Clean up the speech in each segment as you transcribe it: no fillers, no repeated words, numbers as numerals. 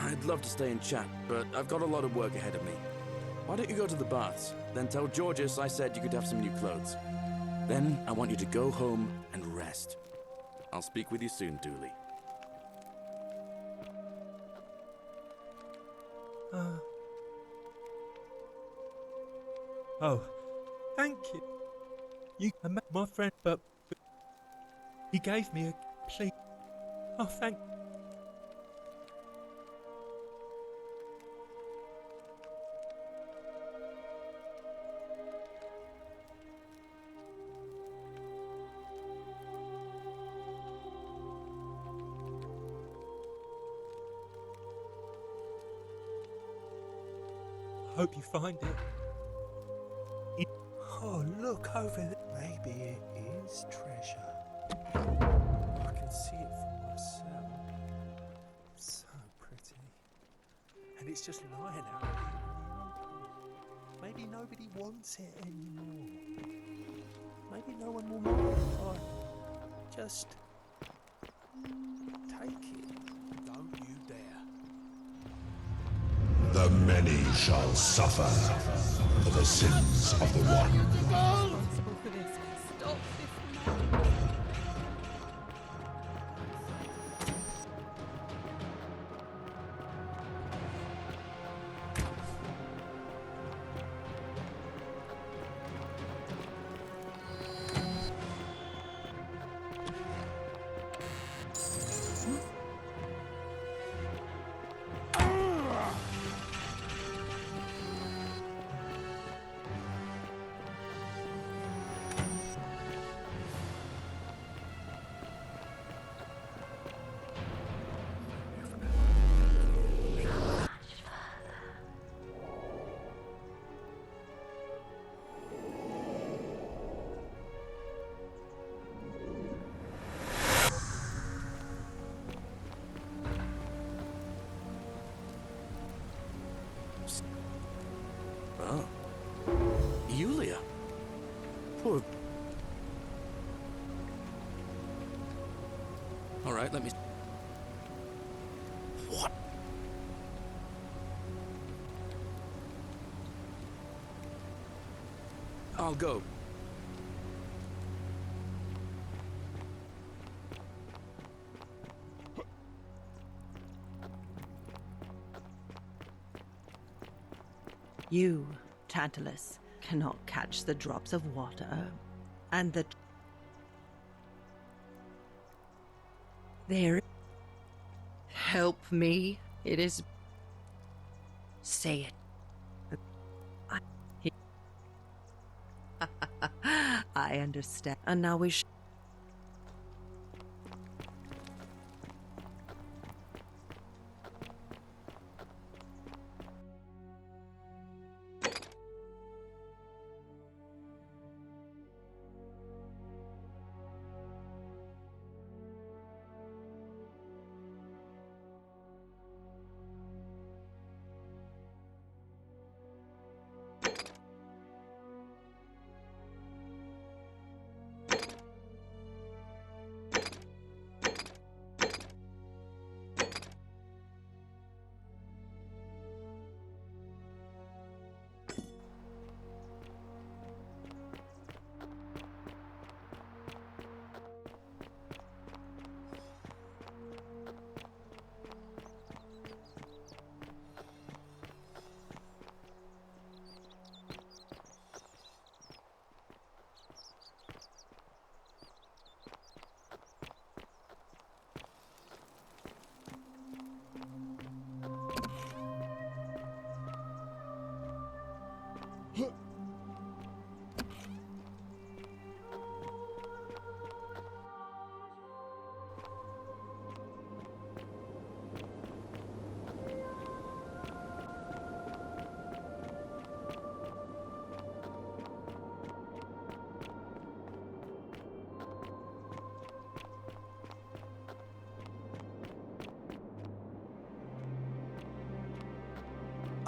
I'd love to stay and chat, but I've got a lot of work ahead of me. Why don't you go to the baths, then tell Georges I said you could have some new clothes. Then I want you to go home and rest. I'll speak with you soon, Dooley. Oh, thank you. You are my friend, but he gave me a plea. Oh, thank. Hope you find it. Oh, look over there. Maybe it is treasure. I can see it for myself. So pretty. And it's just lying out here in the open. Maybe nobody wants it anymore. Maybe no one will mind. Just take it. Don't you dare. The many shall suffer for the sins of the one. Responsible for this. Stop this now. Oh. Yulia. Poor... Alright, let me... What? I'll go. You, Tantalus, cannot catch the drops of water, and the... There... Help me, it is... Say it. I understand, and now we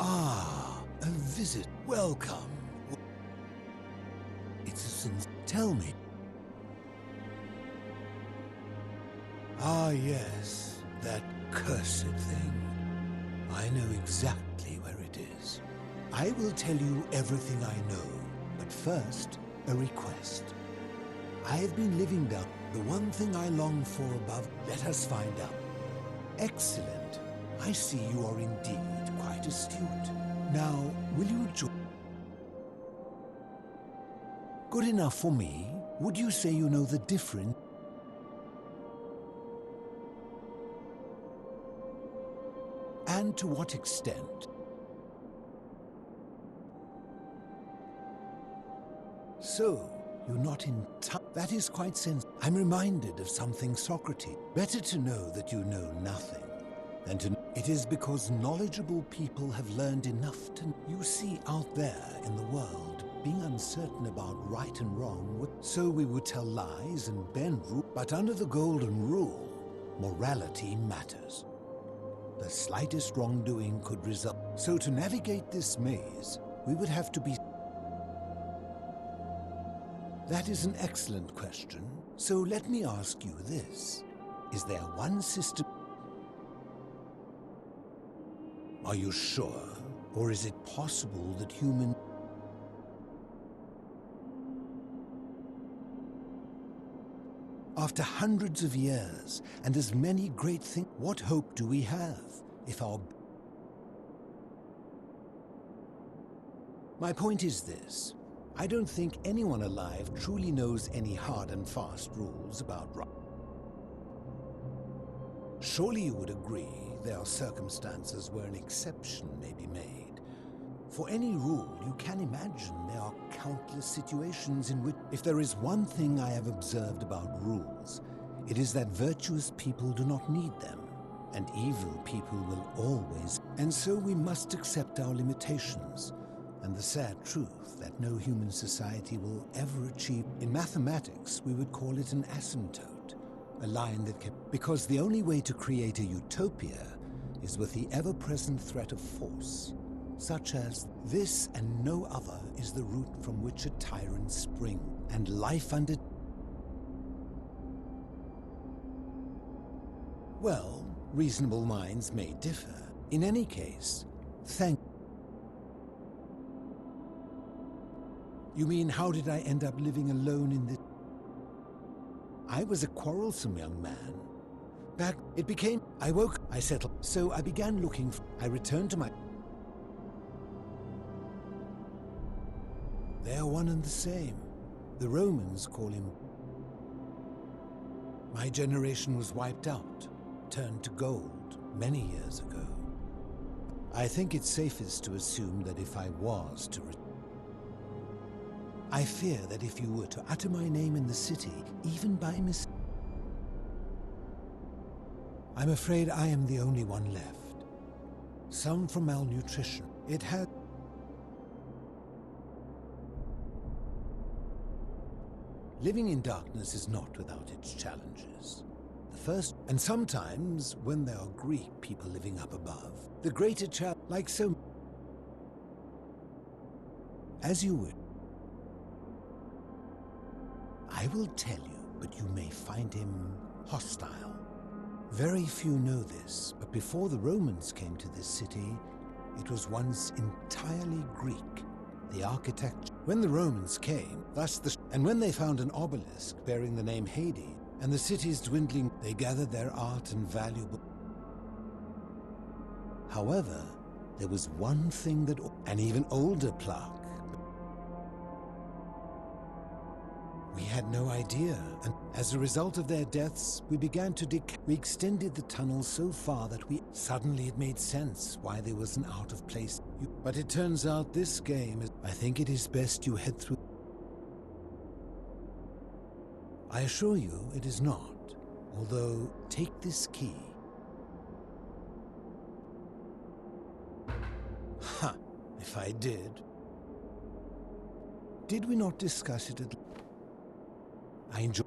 Ah, a visit. Welcome. It's a Tell me. Ah, yes, that cursed thing. I know exactly where it is. I will tell you everything I know, but first, a request. I have been living down the one thing I long for above. Let us find out. Excellent. I see you are indeed quite astute. Now, will you join? Good enough for me. Would you say you know the difference? And to what extent? So, you're not in touch. That is quite sensible. I'm reminded of something Socrates. Better to know that you know nothing than to. It is because knowledgeable people have learned enough to. You see, out there in the world, being uncertain about right and wrong, so we would tell lies and bend rules. But under the golden rule, morality matters. The slightest wrongdoing could result. So to navigate this maze, we would have to be. That is an excellent question. So let me ask you this. Is there one system? Are you sure? Or is it possible that human... After hundreds of years and as many great things, what hope do we have if our... My point is this. I don't think anyone alive truly knows any hard and fast rules about right. Surely you would agree there are circumstances where an exception may be made. For any rule, you can imagine there are countless situations in which, if there is one thing I have observed about rules, it is that virtuous people do not need them, and evil people will always. And so we must accept our limitations, and the sad truth that no human society will ever achieve. In mathematics, we would call it an asymptote, a line that can... Because the only way to create a utopia is with the ever-present threat of force, such as this and no other is the root from which a tyrant spring, and life under... Well, reasonable minds may differ. In any case, thank... You mean, how did I end up living alone in this? I was a quarrelsome young man. Back, it became... I woke, I settled. So I began looking for... I returned to my... They are one and the same. The Romans call him... My generation was wiped out, turned to gold, many years ago. I think it's safest to assume that if I was to... I fear that if you were to utter my name in the city, even by mistake... I'm afraid I am the only one left. Some from malnutrition. It had... Living in darkness is not without its challenges. The first, and sometimes, when there are Greek people living up above, the greater challenge, like so... As you would. I will tell you, but you may find him hostile. Very few know this, but before the Romans came to this city, it was once entirely Greek. The architecture. When the Romans came, thus the... And when they found an obelisk bearing the name Hades, and the city's dwindling, they gathered their art and valuable... However, there was one thing that... An even older plaque. We had no idea, and as a result of their deaths, we began to decay. We extended the tunnel so far that suddenly it made sense why there was an out-of-place. But it turns out this game is... I think it is best you head through... I assure you it is not, although take this key. Ha! If I did. Did we not discuss it at... I enjoy...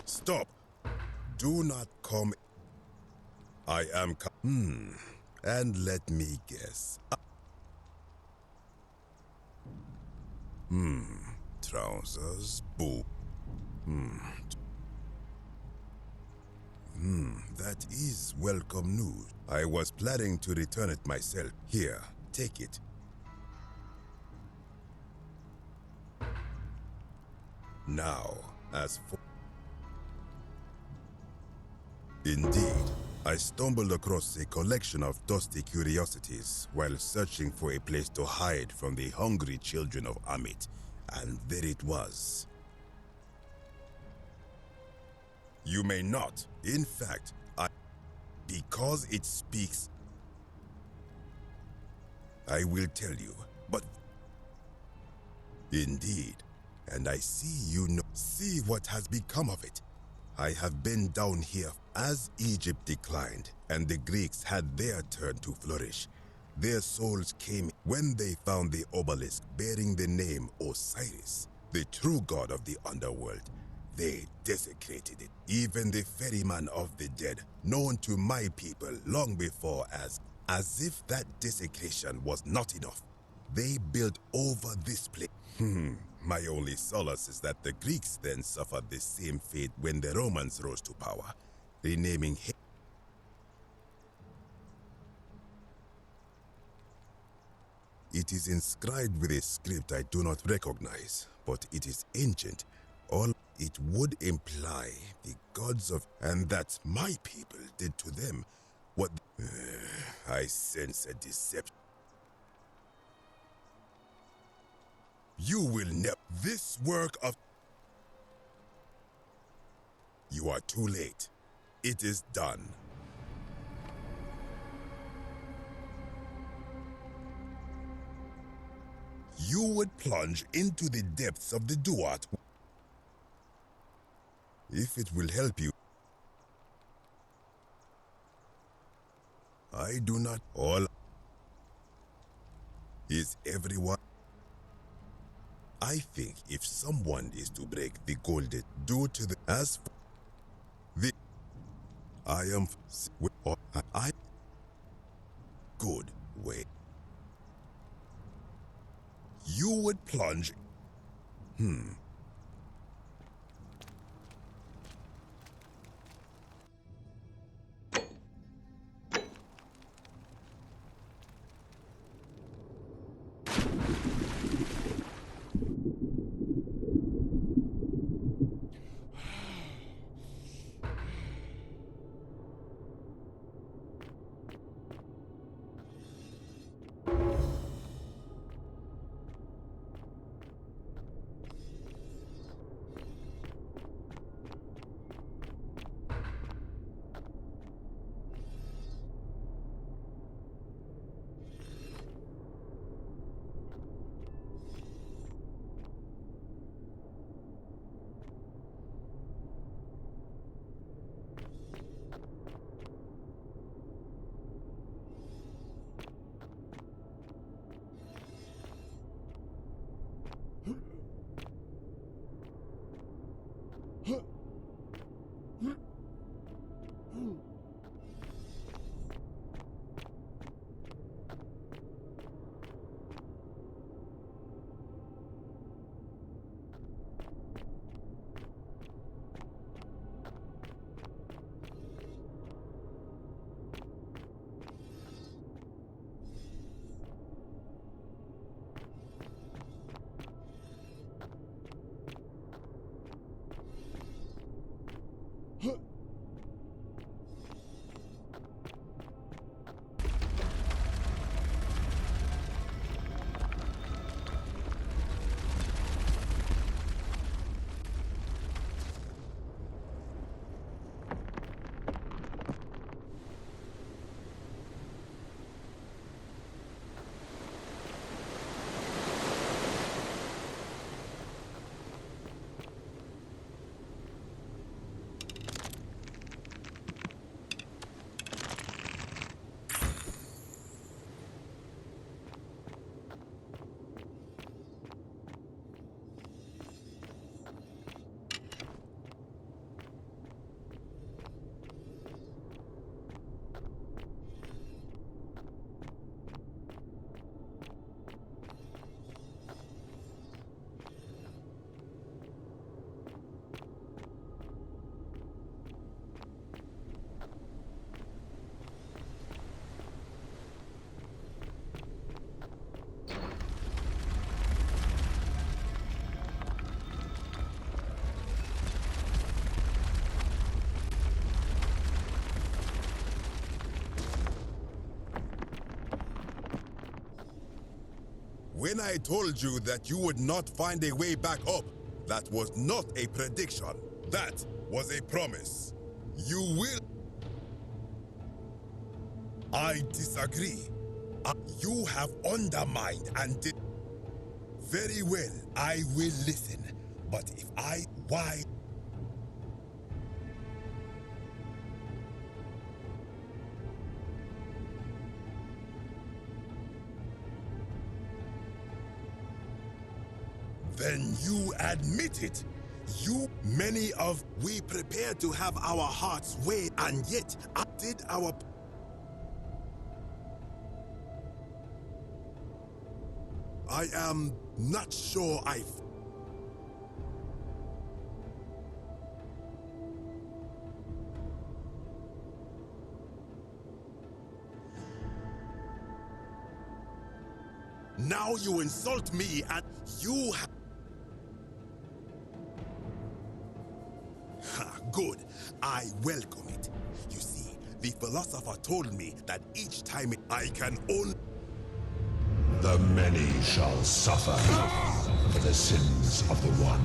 Stop! Do not come. I am and let me guess. Trousers, boob. That is welcome news. I was planning to return it myself. Here, take it. Now, as for... Indeed, I stumbled across a collection of dusty curiosities while searching for a place to hide from the hungry children of Amit, and there it was. You may not. In fact, because it speaks, I will tell you, but indeed, and I see you know, see what has become of it. I have been down here as Egypt declined and the Greeks had their turn to flourish. Their souls came when they found the obelisk bearing the name Osiris, the true god of the underworld. They desecrated it. Even the ferryman of the dead, known to my people long before as if that desecration was not enough. They built over this place. My only solace is that the Greeks then suffered the same fate when the Romans rose to power, renaming him. It is inscribed with a script I do not recognize, but it is ancient. All it would imply the gods of, and that my people did to them what I sense a deception. You will never. This work of. You are too late. It is done. You would plunge into the depths of the Duat. If it will help you. I do not. All. Is everyone. I think if someone is to break the golden due to the as for the I am or I good way you would plunge When I told you that you would not find a way back up, that was not a prediction. That was a promise. You will. I disagree. You have undermined and did. Very well, I will listen. But if why? Then you admit it. We prepared to have our hearts weighed, and yet I did our. I am not sure Now you insult me and you have. Good. I welcome it. You see, the philosopher told me that each time I can only. The many shall suffer for the sins of the one.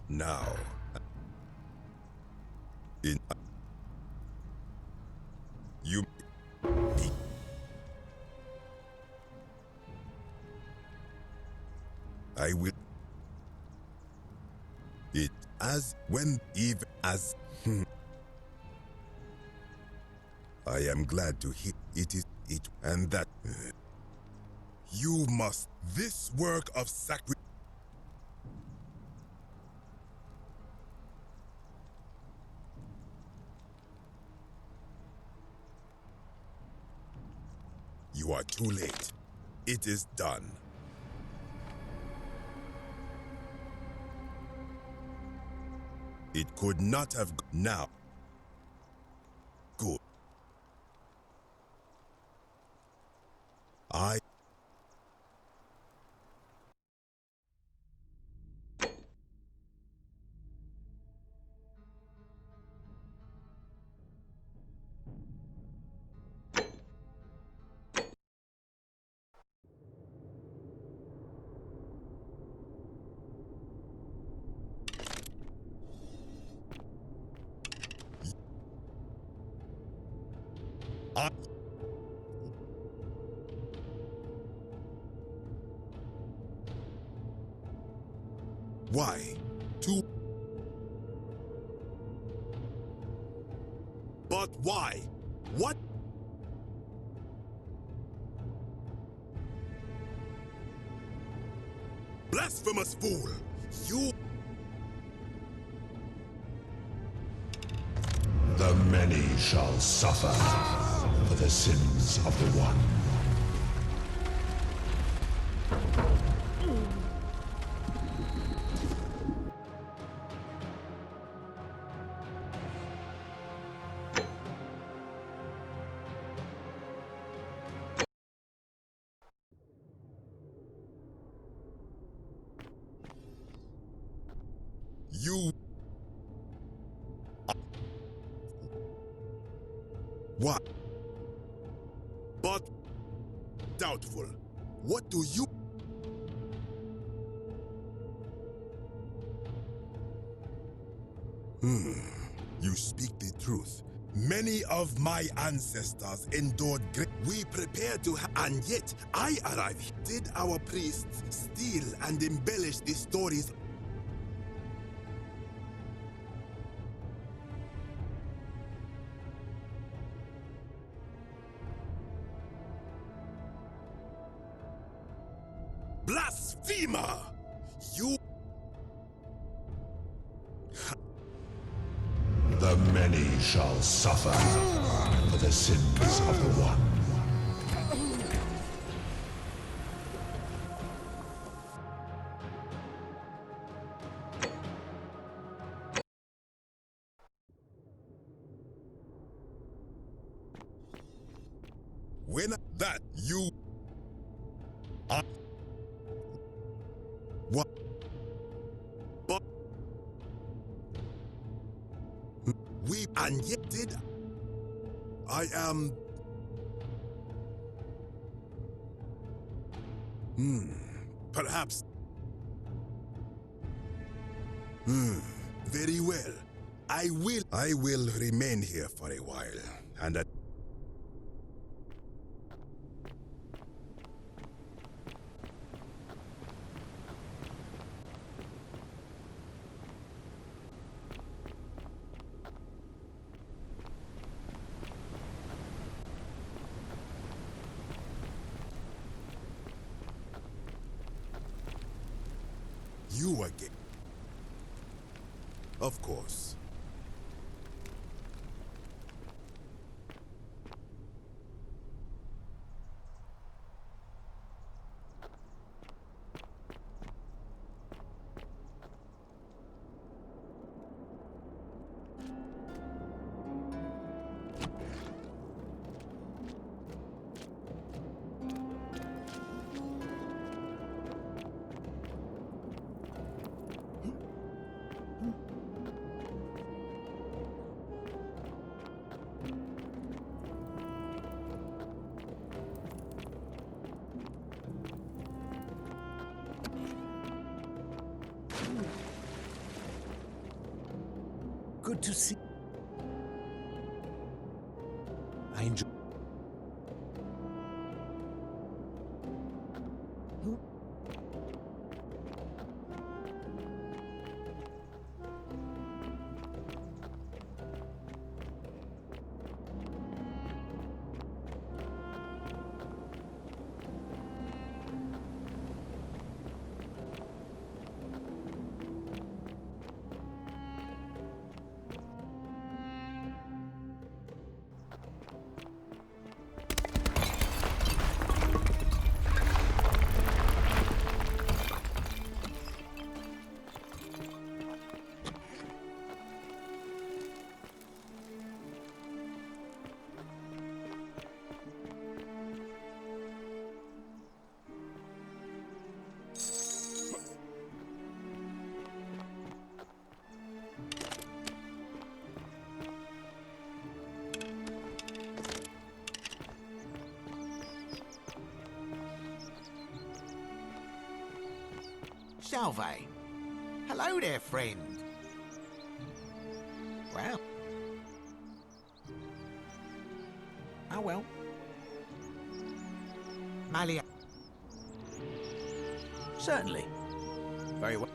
Now, you. I will. It as when even as. I am glad to hear it is it and that you must this work of sacrifice. You are too late. It is done. It could not have now. Good. I why? To but why? What? Blasphemous fool! You. The many shall suffer for the sins of the one. You. What? But doubtful. What do you? You speak the truth. Many of my ancestors endured great. We prepared to and yet I arrived. Did our priests steal and embellish the stories? Blasphemer! You. The many shall suffer for the sins of the one. When that you are what? But we and yet did I am perhaps very well. I will remain here for a while and you again. Of course. Good to see. I enjoy. Salve. Hello there, friend. Well. Oh well. Malia. Certainly. Very well.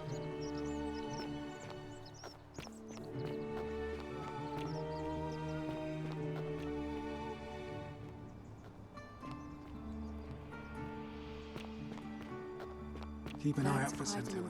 Keep an eye out for Sentinel.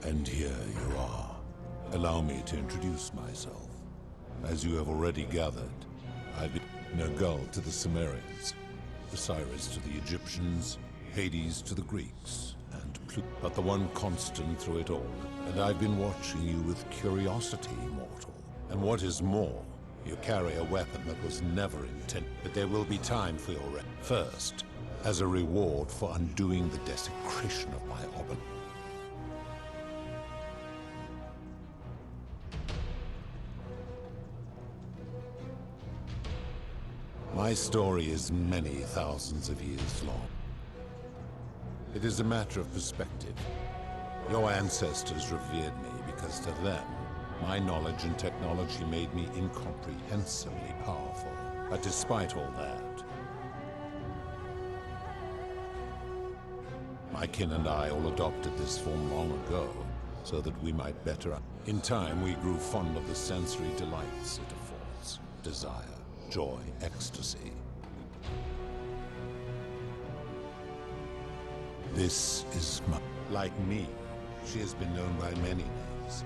And here you are. Allow me to introduce myself. As you have already gathered, I've been Nergal to the Sumerians, Osiris to the Egyptians, Hades to the Greeks, and Pluto. But the one constant through it all, and I've been watching you with curiosity, mortal. And what is more, you carry a weapon that was never intended. But there will be time for your first, as a reward for undoing the desecration of my Oban. My story is many thousands of years long. It is a matter of perspective. Your ancestors revered me because to them, my knowledge and technology made me incomprehensibly powerful. But despite all that, my kin and I all adopted this form long ago, so that we might better. In time, we grew fond of the sensory delights it affords. Desire, joy, ecstasy. This is my... Like me, she has been known by many names.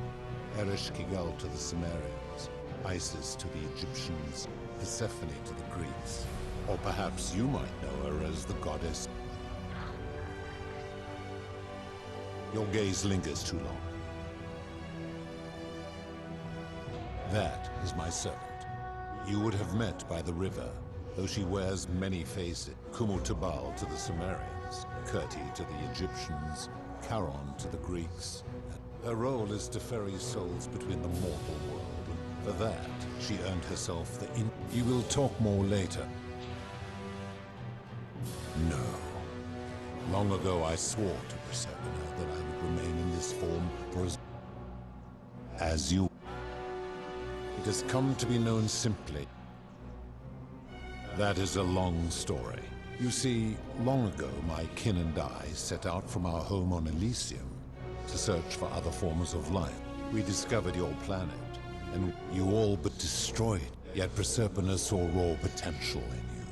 Ereshkigal to the Sumerians, Isis to the Egyptians, Persephone to the Greeks. Or perhaps you might know her as the goddess. Your gaze lingers too long. That is my servant. You would have met by the river, though she wears many faces. Kumutubal to the Sumerians, Kirti to the Egyptians, Charon to the Greeks. Her role is to ferry souls between the mortal world. For that, she earned herself the You will talk more later. No. Long ago I swore to Persephone that I would remain in this form for as you. It has come to be known simply. That is a long story. You see, long ago my kin and I set out from our home on Elysium to search for other forms of life. We discovered your planet, and you all but destroyed it. Yet Persephone saw raw potential in you.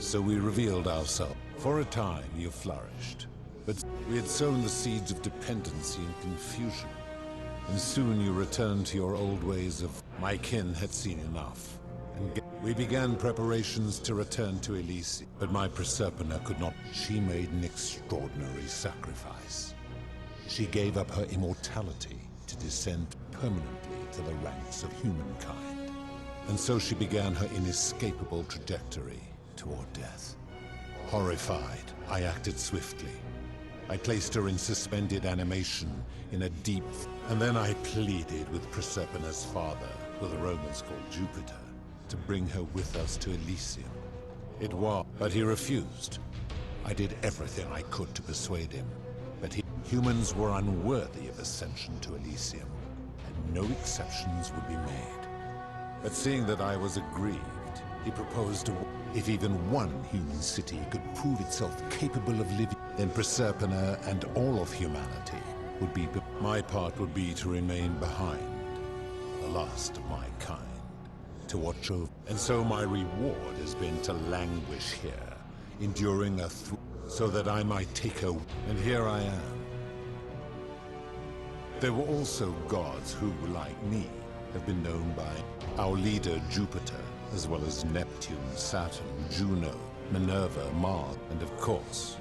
So we revealed ourselves. For a time you flourished, but we had sown the seeds of dependency and confusion. And soon you returned to your old ways of... My kin had seen enough. And we began preparations to return to Elysium. But my Persephone could not. She made an extraordinary sacrifice. She gave up her immortality to descend permanently to the ranks of humankind. And so she began her inescapable trajectory toward death. Horrified, I acted swiftly. I placed her in suspended animation in a deep... And then I pleaded with Proserpina's father, who the Romans called Jupiter, to bring her with us to Elysium. It was, but he refused. I did everything I could to persuade him, but humans were unworthy of ascension to Elysium, and no exceptions would be made. But seeing that I was aggrieved, he proposed if even one human city could prove itself capable of living, then Proserpina and all of humanity would be... My part would be to remain behind, the last of my kind, to watch over. And so my reward has been to languish here, enduring so that I might take her, and here I am. There were also gods who, like me, have been known by our leader Jupiter, as well as Neptune, Saturn, Juno, Minerva, Mars, and of course,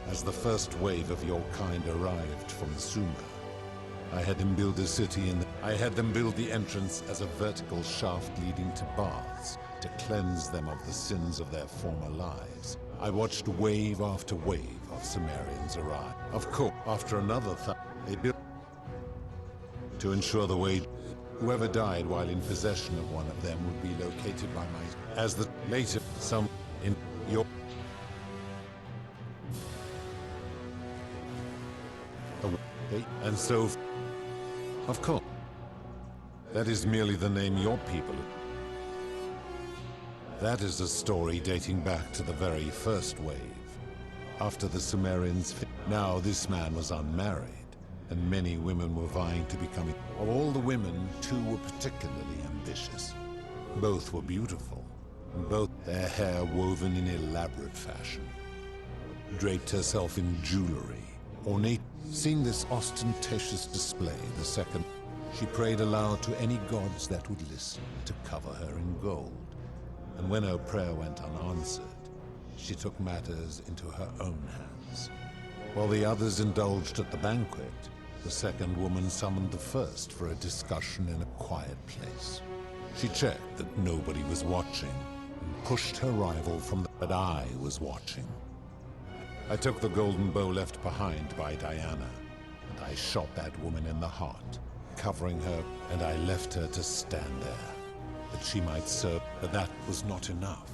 as the first wave of your kind arrived from Sumer, I had them build a city I had them build the entrance as a vertical shaft leading to baths to cleanse them of the sins of their former lives. I watched wave after wave of Sumerians arrive. Of course, after another they built to ensure the way whoever died while in possession of one of them would be located by my... As the later some in your... And so, of course, that is merely the name your people... That is a story dating back to the very first wave. After the Sumerians... Now this man was unmarried, and many women were vying to become... Of all the women, two were particularly ambitious. Both were beautiful, and both their hair woven in elaborate fashion. Draped herself in jewelry, ornate. Seeing this ostentatious display, the second, she prayed aloud to any gods that would listen to cover her in gold. And when her prayer went unanswered, she took matters into her own hands. While the others indulged at the banquet, the second woman summoned the first for a discussion in a quiet place. She checked that nobody was watching and pushed her rival from the... But I was watching. I took the golden bow left behind by Diana, and I shot that woman in the heart, covering her, and I left her to stand there, that she might serve. But that was not enough,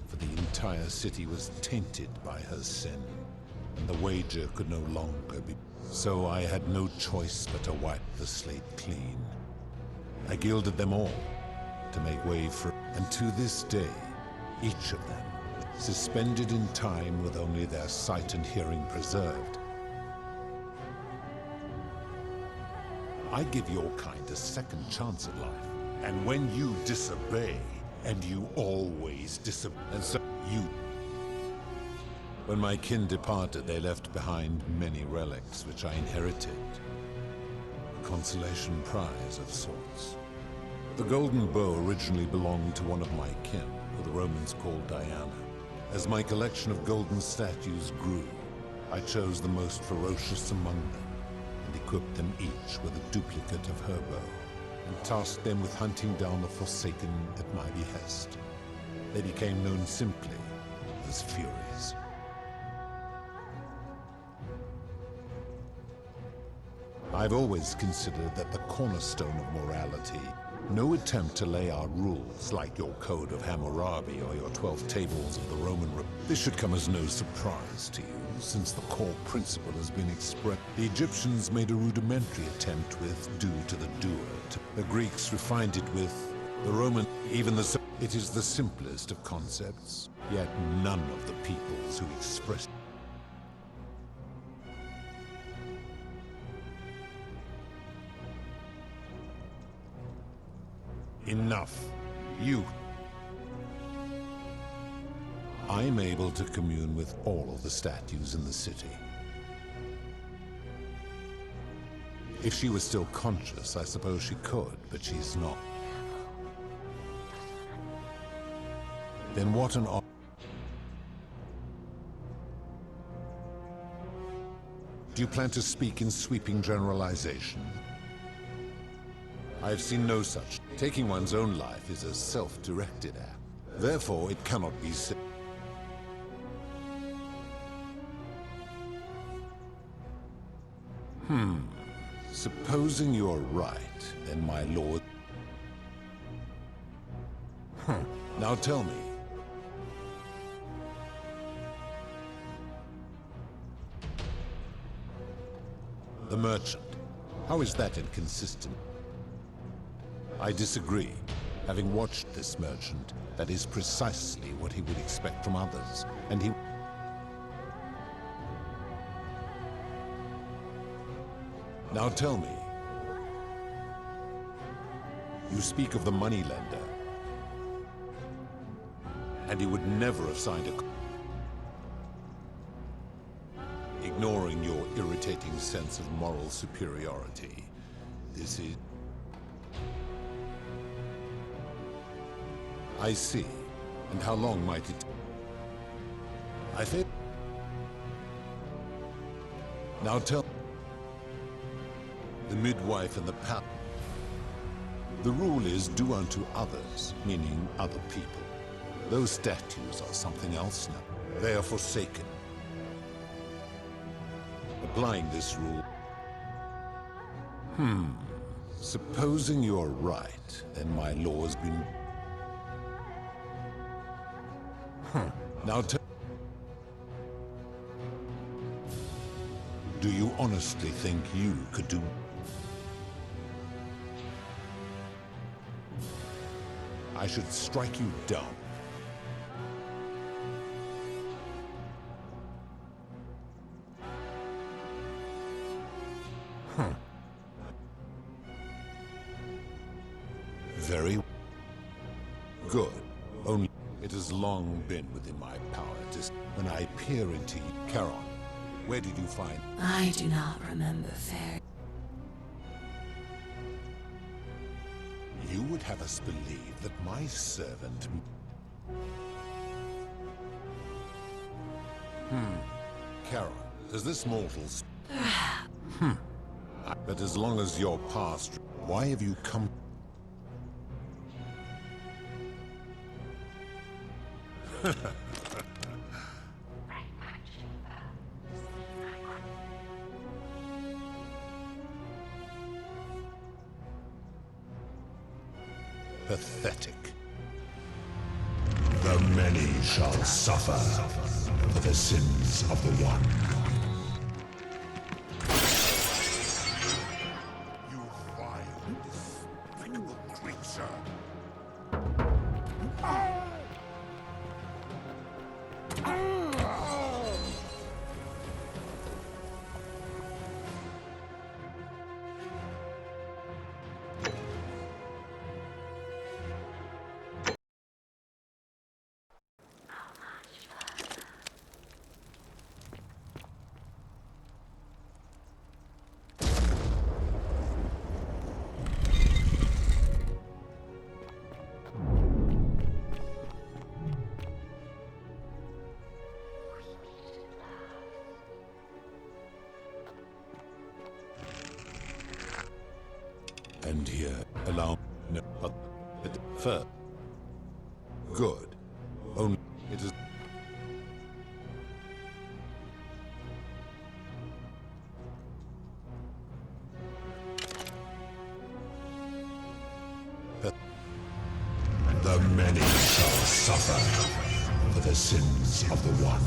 for the entire city was tainted by her sin, and the wager could no longer be... So I had no choice but to wipe the slate clean. I gilded them all to make way for... And to this day, each of them, suspended in time with only their sight and hearing preserved. I give your kind a second chance at life, and when you disobey, and you always disobey, and so you... When my kin departed, they left behind many relics which I inherited. A consolation prize of sorts. The golden bow originally belonged to one of my kin, who the Romans called Diana. As my collection of golden statues grew, I chose the most ferocious among them, and equipped them each with a duplicate of her bow, and tasked them with hunting down the Forsaken at my behest. They became known simply as Furies. I've always considered that the cornerstone of morality, no attempt to lay out rules like your Code of Hammurabi or your 12 Tables of the Roman Republic. This should come as no surprise to you, since the core principle has been expressed. The Egyptians made a rudimentary attempt with due to the doer. The Greeks refined it with the Roman, even the... It is the simplest of concepts, yet none of the peoples who expressed Enough. You. I'm able to commune with all of the statues in the city. If she was still conscious, I suppose she could, but she's not. Then what an... Do you plan to speak in sweeping generalization? I've seen no such. Taking one's own life is a self-directed act. Therefore, it cannot be said. Supposing you're right, then my lord... Now tell me. The merchant. How is that inconsistent? I disagree. Having watched this merchant, that is precisely what he would expect from others, and he... Now tell me. You speak of the moneylender, and he would never have signed a... Ignoring your irritating sense of moral superiority, this is... I see. And how long might it... I think... Now tell... The midwife and the pap... The rule is do unto others, meaning other people. Those statues are something else now. They are forsaken. Applying this rule... Supposing you're right, then my law's been... Now do you honestly think you could do... I should strike you down. Very good. Only it has long been within my power to... When I peer into you, Charon, where did you find... I do not remember fair. You would have us believe that my servant... Charon, does this mortal... But as long as you're past, why have you come... Pathetic. The many shall suffer for the sins of the one. You vile, despicable creature! And here, allow... No, but... First. Good. Only... It is... The many shall suffer for the sins of the one.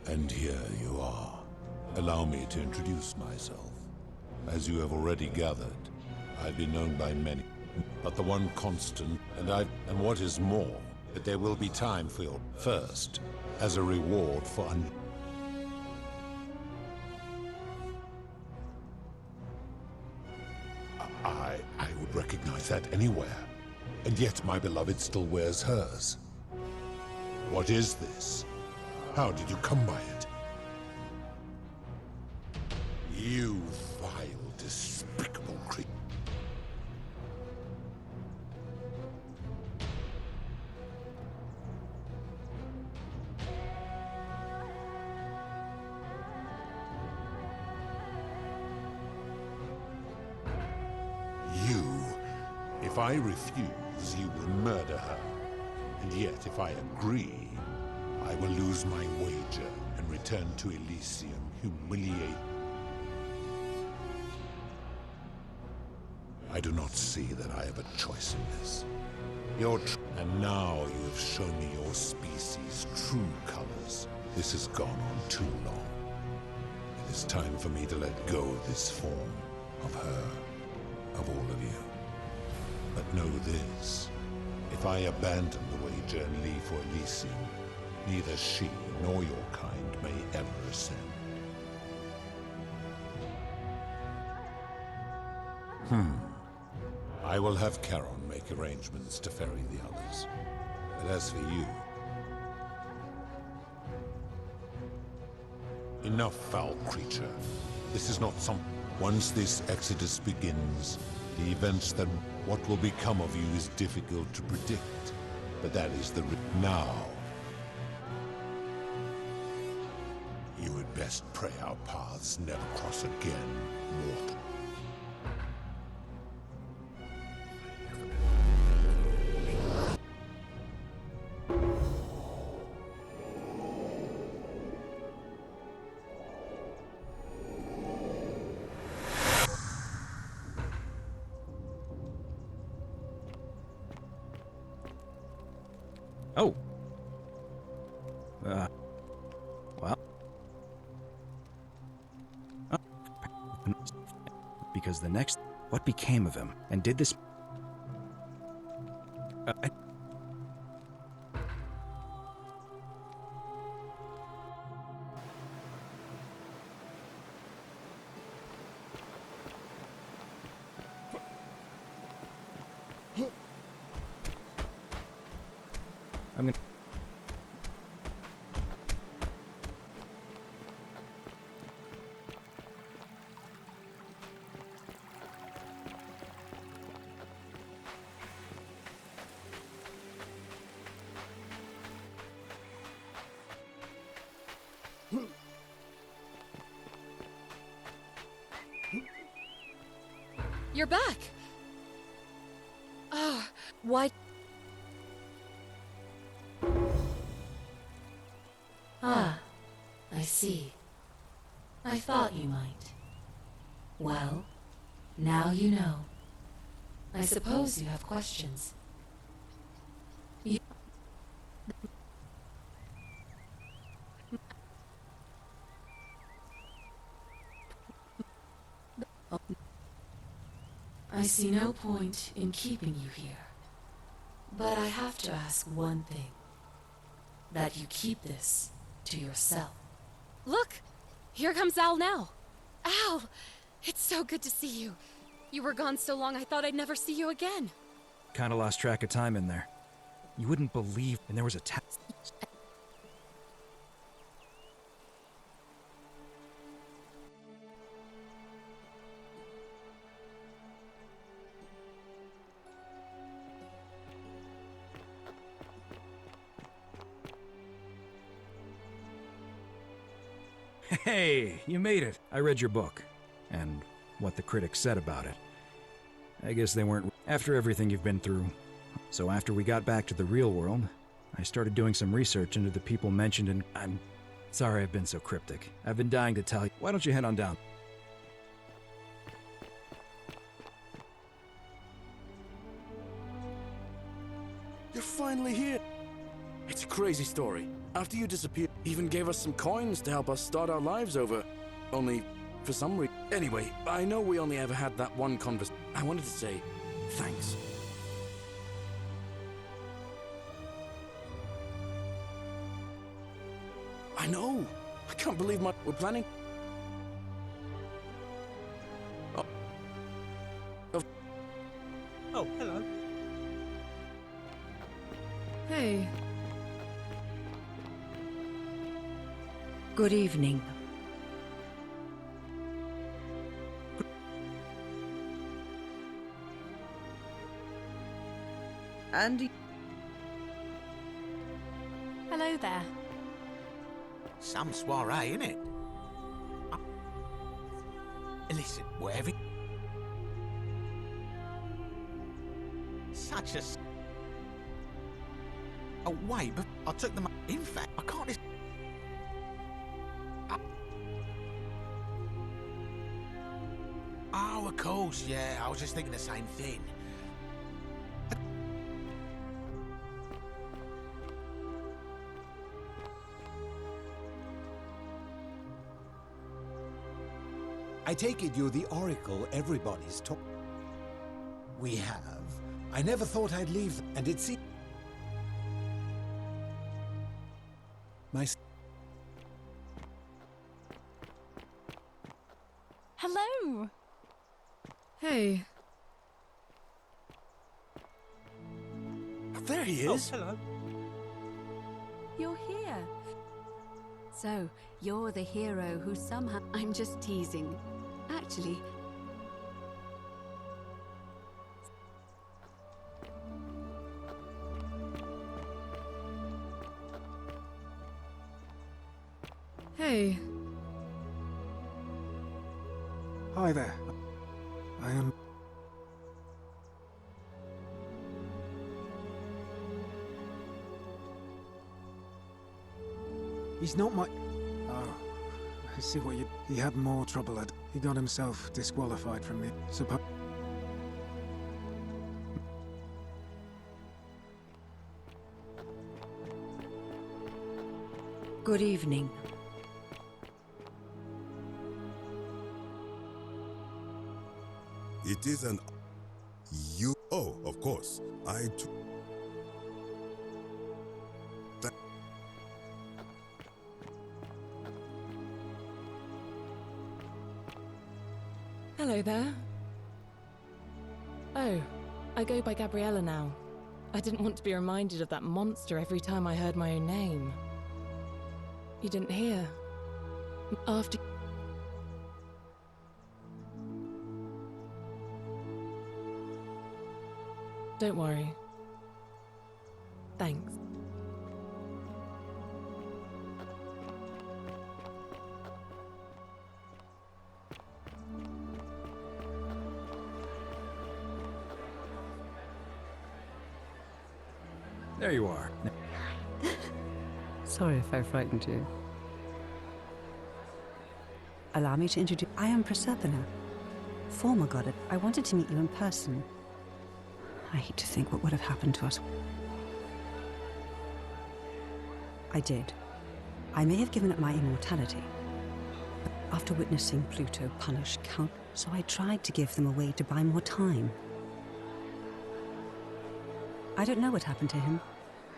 And here you are. Allow me to introduce myself. As you have already gathered, I've been known by many, but the one constant, and what is more, that there will be time for your first, as a reward for I would recognize that anywhere, and yet my beloved still wears hers. What is this? How did you come by it? You vile, despicable creature. If I refuse, you will murder her. And yet, if I agree, I will lose my wager and return to Elysium humiliated. I do not see that I have a choice in this. And now you have shown me your species' true colors. This has gone on too long. It is time for me to let go of this form, of her, of all of you. But know this, if I abandon the wager and leave for Elysium, neither she nor your kind may ever ascend. I will have Charon make arrangements to ferry the others. But as for you... Enough, foul creature. This is not some... Once this exodus begins, the events that what will become of you is difficult to predict. But that is the now. You had best pray our paths never cross again, mortal. Oh. Well. Because the next... What became of him? And did this... I'm gonna... You're back! Oh, why... Ah, I see. I thought you might. Well, now you know. I suppose you have questions. I see no point in keeping you here. But I have to ask one thing. That you keep this to yourself. Look! Here comes Al now. Al! It's so good to see you. You were gone so long I thought I'd never see you again. Kinda lost track of time in there. You wouldn't believe... And there was a Hey, you made it. I read your book, and what the critics said about it. I guess they weren't after everything you've been through. So after we got back to the real world, I started doing some research into the people mentioned in... I'm sorry I've been so cryptic. I've been dying to tell you. Why don't you head on down? You're finally here. It's a crazy story. After you disappeared, he even gave us some coins to help us start our lives over. Only, for some reason... Anyway, I know we only ever had that one conversation. I wanted to say thanks. I know! I can't believe we're planning... Oh, hello. Hey. Good evening. Andy. Hello there. Some soiree, innit? Listen, whatever. Such a. Oh, wait, but I took them. In fact, I can't. Oh, of course, yeah. I was just thinking the same thing. I take it you're the oracle everybody's talking. We have. I never thought I'd leave, and it seems... Hello. Hey. There he is. Oh, hello. You're here. So, you're the hero who somehow... I'm just teasing. Actually... Hey. Hi there. I am... He's not my... Oh, I see what you... He had more trouble at... He got himself disqualified from the... Good evening. It is an... You... Oh, of course. I too... Hello there. Oh, I go by Gabriella now. I didn't want to be reminded of that monster every time I heard my own name. You didn't hear? After... Don't worry. Thanks. There you are. Sorry if I frightened you. Allow me to introduce... I am Proserpina, former goddess. I wanted to meet you in person. I hate to think what would have happened to us. I did. I may have given up my immortality. But after witnessing Pluto punish Count, so I tried to give them a way to buy more time. I don't know what happened to him.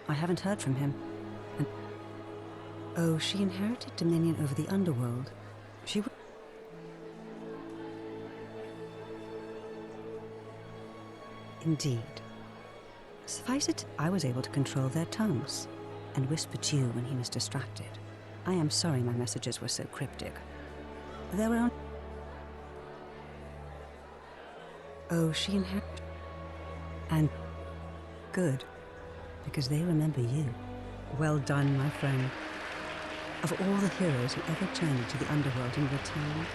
I haven't heard from him. And oh, she inherited dominion over the underworld. She would... Indeed. Suffice it, I was able to control their tongues, and whisper to you when he was distracted. I am sorry my messages were so cryptic. There were... Oh, she inherited... And... Good. Because they remember you. Well done, my friend. Of all the heroes who ever journeyed to the underworld and returned,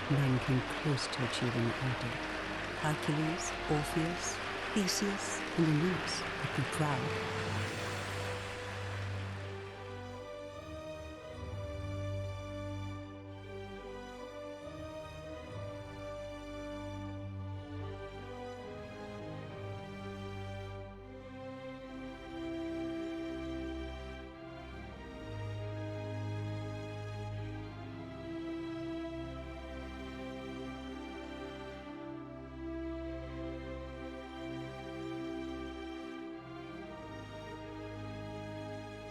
none came close to achieving what you did. Hercules, Orpheus, Theseus, and Aeneas would be proud.